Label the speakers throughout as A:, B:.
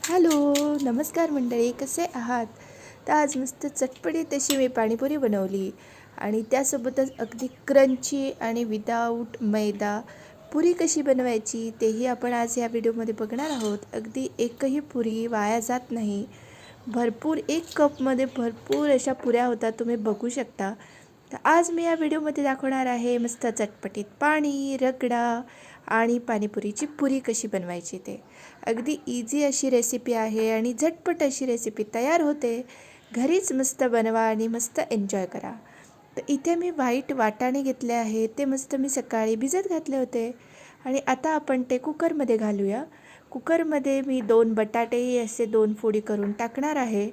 A: Hello, नमस्कार मंडळी, कसे आहात? तर आज मस्त चटपटीत अशी मी पाणीपुरी बनवली आणि त्यासोबतच अगदी क्रंची आणि विदाऊट मैदा पुरी कशी बनवायची तेही आपण आज या व्हिडिओमध्ये बघणार आहोत. अगदी एकही पुरी वाया जात नाही. भरपूर 1 कपमध्ये भरपूर अशा पुऱ्या होतात, तुम्ही बघू शकता. तर आज मी या व्हिडिओमध्ये दाखवणार आहे मस्त चटपटीत पाणी, रगडा आणि पाणीपुरीची पुरी कशी बनवायची ते. अगदी इझी अशी रेसिपी आहे आणि झटपट अशी रेसिपी तयार होते. घरीच मस्त बनवा आणि मस्त एन्जॉय करा. तर इथे मी व्हाईट वाटाणे घेतले आहे. ते मस्त मी सकाळी भिजत घातले होते आणि आता आपण ते कुकरमध्ये घालूया. कुकरमध्ये मी 2 बटाटेही असे 2 फोडी करून टाकणार आहे.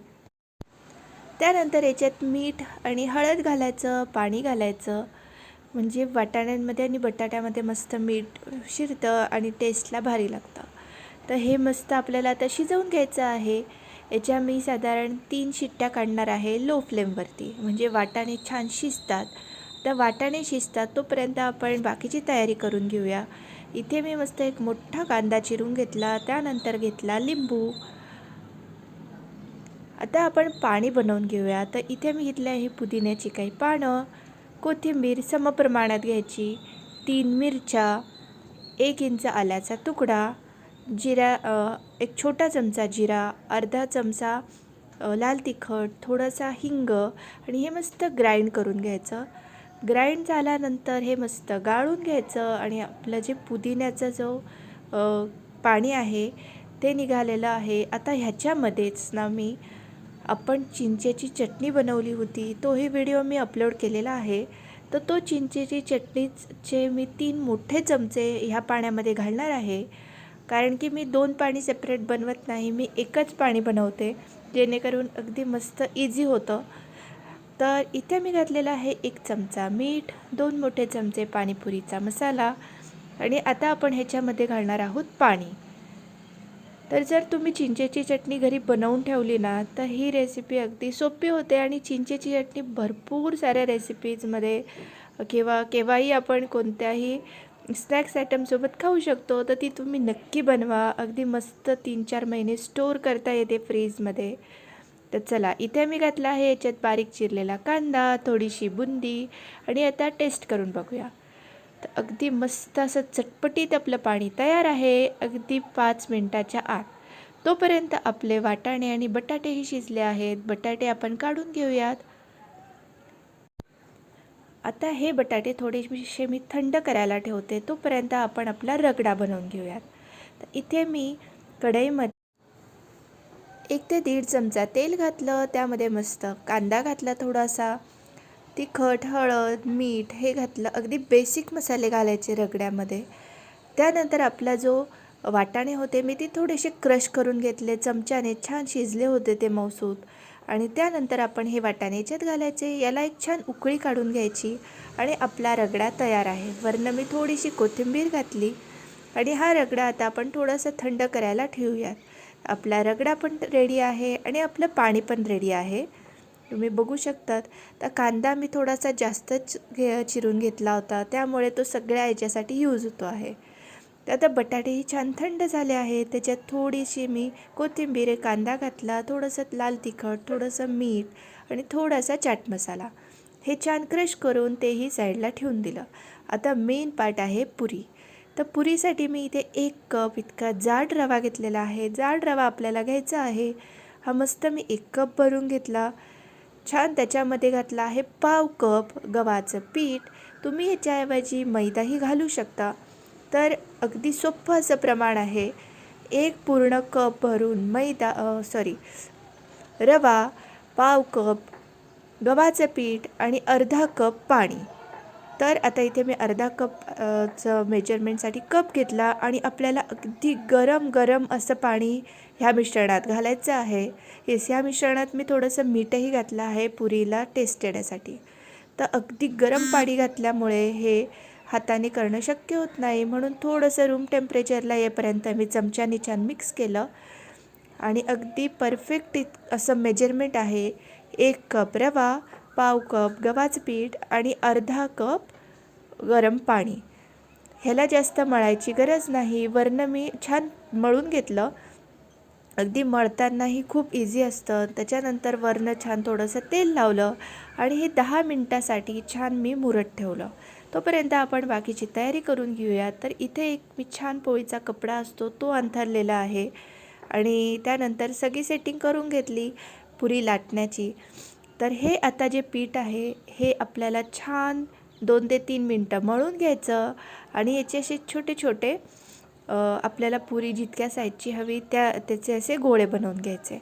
A: त्यानंतर याच्यात मीठ आणि हळद घालायचं, पाणी घालायचं, म्हणजे वाटाण्यांमध्ये आणि बटाट्यामध्ये मस्त मीठ शिरतं आणि टेस्टला भारी लागतं. तर हे मस्त आपल्याला आता शिजवून घ्यायचं आहे. याच्या मी साधारण 3 शिट्ट्या काढणार आहे लो फ्लेमवरती, म्हणजे वाटाणे छान शिजतात. तर वाटाणे शिजतात तोपर्यंत आपण बाकीची तयारी करून घेऊया. इथे मी मस्त एक मोठा कांदा चिरून घेतला, त्यानंतर घेतला लिंबू. आता आपण पाणी बनवून घेऊया. तर इथे मी घेतले आहे पुदिन्याची काही पानं, कोथिंबीर समप्रमाणात घ्यायची, 3 मिरच्या, 1 इंच आल्याचा तुकडा, जिरा, एक छोटा चमचा जिरा, अर्धा चमचा लाल तिखट, थोडासा हिंग आणि हे मस्त ग्राइंड करून घ्यायचं. ग्राइंड झाल्यानंतर हे मस्त गाळून घ्यायचं आणि आपलं जे पुदिन्याचा जो पाणी आहे ते निघालेलं आहे. आता ह्याच्यामध्येच ना मी आपण चिंचेची चटणी बनवली होती, तोही व्हिडिओ मी अपलोड केलेला आहे. तर तो चिंचेची चटणीचे मी 3 मोठे चमचे ह्या पाण्यामध्ये घालणार आहे. कारण की मी 2 पाणी सेपरेट बनवत नाही, मी एकच पाणी बनवते, जेणेकरून अगदी मस्त इझी होतं. तर इथे मी घातलेला आहे 1 चमचा मीठ, 2 मोठे चमचे पाणीपुरीचा मसाला आणि आता आपण ह्याच्यामध्ये घालणार आहोत पाणी. तर जर तुम्ही चिंचेची चटणी घरी बनवून ठेवली ना, तर ही रेसिपी अगदी सोपी होते आणि चिंचेची चटणी भरपूर साऱ्या रेसिपीजमध्ये किंवा केव्हाही आपण कोणत्याही स्नॅक्स आयटमसोबत खाऊ शकतो. तर ती तुम्ही नक्की बनवा. अगदी मस्त 3-4 महिने स्टोअर करता येते फ्रीजमध्ये. तर चला, इथे मी घातला आहे याच्यात बारीक चिरलेला कांदा, थोडीशी बुंदी आणि आता टेस्ट करून बघूया. तर अगदी मस्त असं चटपटीत आपलं पाणी तयार आहे, अगदी 5 मिनटाच्या आत. तोपर्यंत आपले वाटाणे आणि बटाटेही शिजले आहेत. बटाटे आपण काढून घेऊयात. आता हे बटाटे थोडेसे मी थंड करायला ठेवते, तोपर्यंत आपण आपला रगडा बनवून घेऊयात. तर इथे मी कढईमध्ये 1 ते 1.5 चमचा तेल घातलं, त्यामध्ये मस्त कांदा घातला, थोडासा तिखट, हळद, मीठ हे घातलं. अगदी बेसिक मसाले घालायचे रगड्यामध्ये. त्यानंतर आपला जो वाटाणे होते मी ते थोडेसे क्रश करून घेतले, चमच्याने छान शिजले होते ते मऊसूत. आणि त्यानंतर आपण हे वाटाणे याच्यात घालायचे, याला एक छान उकळी काढून घ्यायची आणि आपला रगडा तयार आहे. वरनं मी थोडीशी कोथिंबीर घातली आणि हा रगडा आता आपण थोडासा थंड करायला ठेवूयात. आपला रगडा पण रेडी आहे आणि आपलं पाणी पण रेडी आहे, तुम्ही बघू शकतात. तर कांदा मी थोडासा जास्तच चिरून घेतला होता, त्यामुळे तो सगळ्या याच्यासाठी यूज होतो आहे. तर आता बटाटेही छान थंड झाले आहे, त्याच्यात थोडीशी मी कोथिंबीर, कांदा घातला, थोडंसं लाल तिखट, थोडंसं मीठ आणि थोडासा चाट मसाला, हे छान क्रश करून तेही साईडला ठेवून दिलं. आता मेन पार्ट आहे पुरी. तर पुरीसाठी मी इथे 1 कप इतका जाड रवा घेतलेला आहे. जाड रवा आपल्याला घ्यायचा आहे. हा मस्त मी 1 कप भरून घेतला. छान त्याच्यामध्ये घातला आहे पाव कप गव्हाचं पीठ. तुम्ही ह्याच्याऐवजी मैदाही घालू शकता. तर अगदी सोपं असं प्रमाण आहे. 1 पूर्ण कप भरून रवा, पाव कप गव्हाचं पीठ आणि अर्धा कप पाणी. तर आता इथे मी अर्धा कप मेजरमेंटसाठी कप घेतला आणि आपल्याला अगदी गरम गरम असं पाणी ह्या मिश्रणात घालायचं आहे. ह्या मिश्रणात मी थोडंसं मीठही घातलं आहे पुरीला टेस्ट येण्यासाठी. तर अगदी गरम पाणी घातल्यामुळे हे हाताने करणं शक्य होत नाही, म्हणून थोडंसं रूम टेम्परेचरला येईपर्यंत मी चमच्याने छान मिक्स केलं आणि अगदी परफेक्ट असं मेजरमेंट आहे. 1 कप रवा, पाव कप गव्हाचं पीठ आणि अर्धा कप गरम पाणी. ह्याला जास्त मळायची गरज नाही. वरनं मी छान मळून घेतलं अगदी मळतानाही खूप इझी असतं. त्याच्यानंतर वरनं छान थोडंसं तेल लावलं आणि हे 10 मिनटासाठी छान मी मुरत ठेवलं. तोपर्यंत आपण बाकीची तयारी करून घेऊया. तर इथे एक मी छान पोळीचा कपडा असतो तो अंथरलेला आहे आणि त्यानंतर सगळी सेटिंग करून घेतली पुरी लाटण्याची. तर हे आता जे पीठ आहे हे आपल्याला छान 2 ते 3 मिनटं मळून घ्यायचं आणि याचे असे छोटे छोटे आपल्याला पुरी जितक्या साईजची हवी त्याचे असे गोळे बनवून घ्यायचे.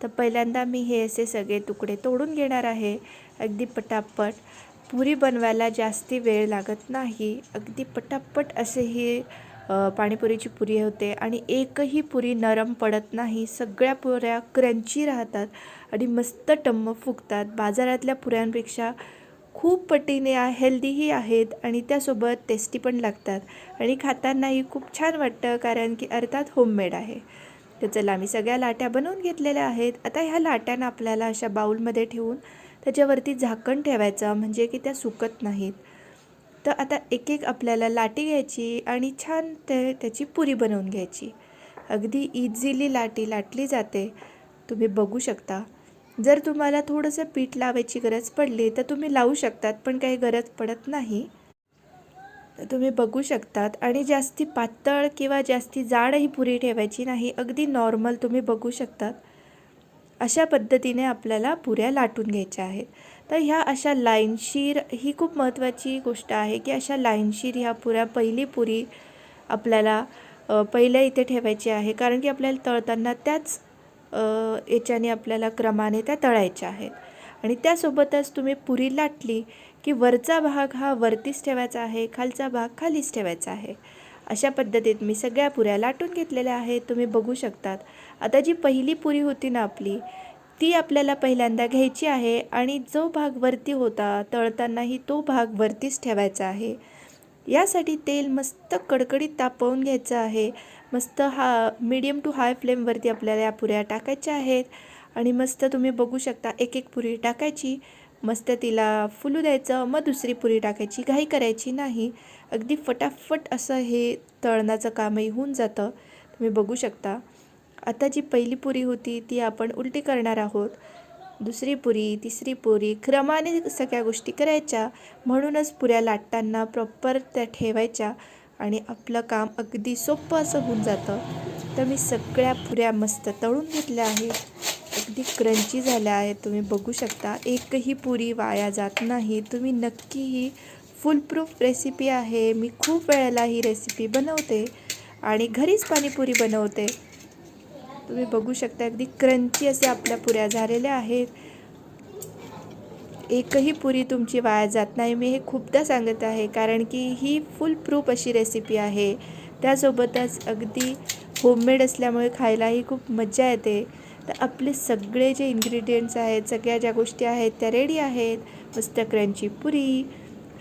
A: तर पहिल्यांदा मी हे असे सगळे तुकडे तोडून घेणार आहे. अगदी पटापट पुरी बनवायला जास्ती वेळ लागत नाही. अगदी पटापट असे ही पाणीपुरीची पुरी होते आणि एकही पुरी नरम पडत नाही. सगळ्या पुऱ्या क्रंची राहतात आणि मस्त टम्म फुगतात. बाजारातल्या पुऱ्यांपेक्षा खूप पटीने हेल्दीही आहेत आणि त्यासोबत टेस्टी पण लागतात आणि खातानाही खूप छान वाटतं कारण की अर्थात होममेड आहे. तर चला मी सगळ्या लाट्या बनवून घेतलेल्या आहेत. आता ह्या लाट्यांना आपल्याला अशा बाऊलमध्ये ठेवून त्याच्यावरती झाकण ठेवायचं म्हणजे की त्या सुकत नाहीत. तर आता एक एक आपल्याला लाटी घ्यायची आणि छान त्याची पुरी बनवून घ्यायची. अगदी इझिली लाटी लाटली जाते. तुम्ही बघू शकता. जर तुम्हाला थोडंसं पीठ लावायची गरज पडली तर तुम्ही लावू शकतात, पण काही गरज पडत नाही. तर तुम्ही बघू शकतात आणि जास्ती पातळ किंवा जास्ती जाडही पुरी ठेवायची नाही. अगदी नॉर्मल तुम्ही बघू शकतात. अशा पद्धतीने आपल्याला पुऱ्या लाटून घ्यायच्या आहेत. तर ह्या अशा लाईनशीर ही खूप महत्त्वाची गोष्ट आहे की अशा लाईनशीर ह्या पुऱ्या पहिली पुरी आपल्याला पहिल्या इथे ठेवायची आहे कारण की आपल्याला तळताना त्याच याच्याने आपल्याला क्रमाने त्या तळायच्या आहेत. आणि त्यासोबतच तुम्ही पुरी लाटली की वरचा भाग हा वरतीच ठेवायचा आहे, खालचा भाग खालीच ठेवायचा आहे. अशा पद्धतीत मी सगळ्या पुऱ्या लाटून घेतलेल्या आहेत. तुम्ही बघू शकतात. आता जी पहिली पुरी होती ना आपली, ती आपल्याला पहिल्यांदा घ्यायची आहे आणि जो भाग वरती होता तळतानाही तो भाग वरतीच ठेवायचा आहे. यासाठी तेल मस्त कडकडीत तापवून घ्यायचं आहे. मस्त मीडियम टू हाय फ्लेमवरती आपल्याला या पुऱ्या टाकायच्या आहेत आणि मस्त तुम्ही बघू शकता एक एक पुरी टाकायची, मस्त तिला फुलू द्यायचं, मग दुसरी पुरी टाकायची. घाई करायची नाही. अगदी फटाफट असं हे तळण्याचं कामही होऊन जातं. तुम्ही बघू शकता. आता जी पहिली पुरी होती ती आपण उलटी करणार आहोत. दुसरी पुरी, तिसरी पुरी क्रमाने सगळ्या गोष्टी करायच्या. म्हणूनच पुऱ्या लाटताना प्रॉपर त्या ठेवायच्या आणि आपलं काम अगदी सोपं असं होऊन जातं. तर मी सगळ्या पुऱ्या मस्त तळून घेतल्या आहेत. अगदी क्रंची झाल्या आहेत. तुम्ही बघू शकता. एकही पुरी वाया जात नाही. तुम्ही नक्की ही फुलप्रूफ रेसिपी आहे. मी खूप वेळेला ही रेसिपी बनवते आणि घरीच पाणीपुरी बनवते. तुम्ही बघू शकता अगदी क्रंची असे आपल्या पुऱ्या झालेल्या आहेत. एकही पुरी तुमची वाया जात नाही. मी हे खूपदा सांगत आहे कारण की ही फुल प्रूफ अशी रेसिपी आहे. त्यासोबतच अगदी होममेड असल्यामुळे खायलाही खूप मजा येते. तर आपले सगळे जे इन्ग्रेडियंट्स आहेत, सगळ्या ज्या गोष्टी आहेत त्या रेडी आहेत. मस्त क्रंची पुरी,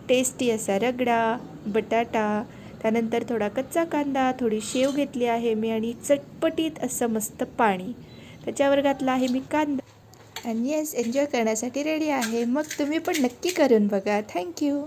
A: टेस्टी असा रगडा, बटाटा, त्यानंतर थोडा कच्चा कांदा, थोडी शेव घेतली आहे मी आणि चटपटीत असं मस्त पाणी त्याच्यावर घातलं आहे मी कांदा. आणि येस, एन्जॉय करण्यासाठी रेडी आहे. मग तुम्ही पण नक्की करून बघा. थँक्यू.